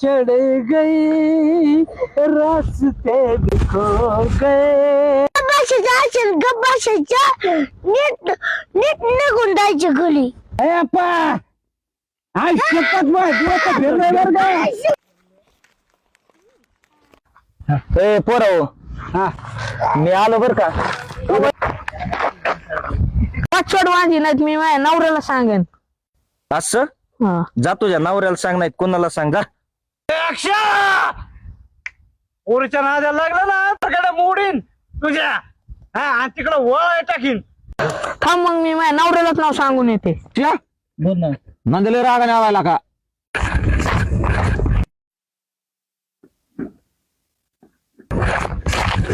चढ़ गई रास्ते भी खो गए. गप्पाच्या नीट नीट निघून जायची गली. ए अप्पा आज शपथ महत्वाचं फिरलंय बरं का. ए पोराओ, हा मी आलो बर का. पाचवड वाजी नाहीत मी माझ्या नवऱ्याला सांगेन. असं हा जा तुझ्या नवऱ्याला सांग, नाही कोणाला सांग जा. पोरीच्या नाद्याला लागला ना तर मोडीन तुझ्या. हा आणि तिकडं वळ टाकीन. थांब मग मी माझ्या नवऱ्यालाच नाव सांगून येते. नंदले रागाने आवायला का.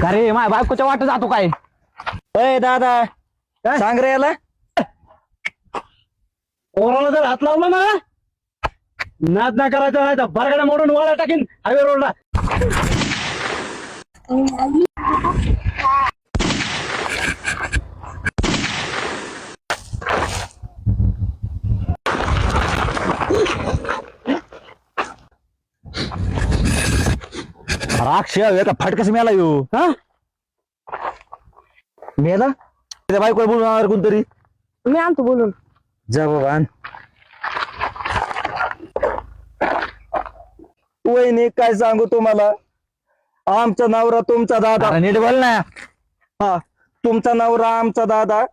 अरे माझ्या बायकोच्या वाट जातो काय. ए दादा सांग रे याला. पोराला जर हात लावला ना नाद ना करायचं नाही तर बरगड्या मोडून वळा टाकीन हायवे रोडला. राक्ष एका फटकस मेला येऊ. हा मेला त्या बायकोला बोलून आणार कोणतरी. मी आणतो बोलून. जा बाबा आण. वहिनी काय सांगू तुम्हाला, आमचा नवरा तुमचा दादा. नीट बोल ना. हा तुमचा नवरा आमचा दादा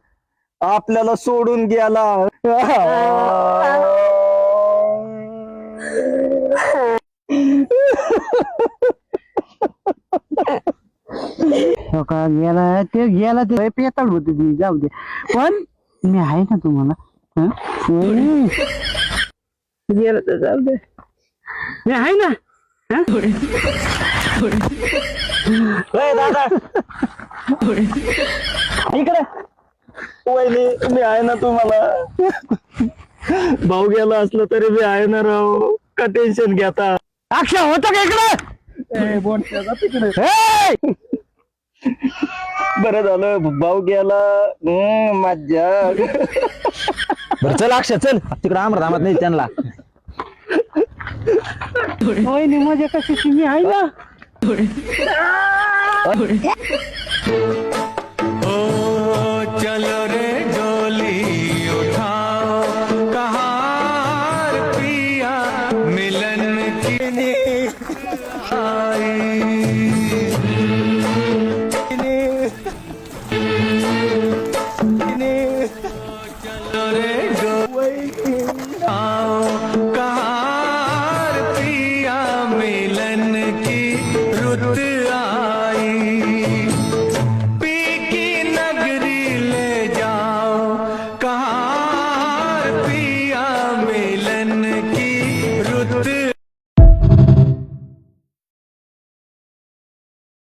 आपल्याला सोडून गेला. का गेला ते गेला ते पेताळ होते ती जाऊ दे. पण मी आहे ना तुम्हाला. गेलं तर जाऊ दे मी आहे ना. ए दादा इकडे. वहिनी मी आहे ना तुम्हाला. भाऊ गेला असलं तरी मी आहे ना राव. का टेन्शन घेता. अक्षय होतं का इकडे. बरं झालं भाऊ गेला. मज्जा. बरं चल अक्षय चल तिकडे आमरामात नाही त्यांना. होय नाही मजा कशी मी आहे ना. चलो रे डोली उठाओ कहार पिया मिलन की आई. चलो रे डोली उठाओ कहार पिया मिलन की रुत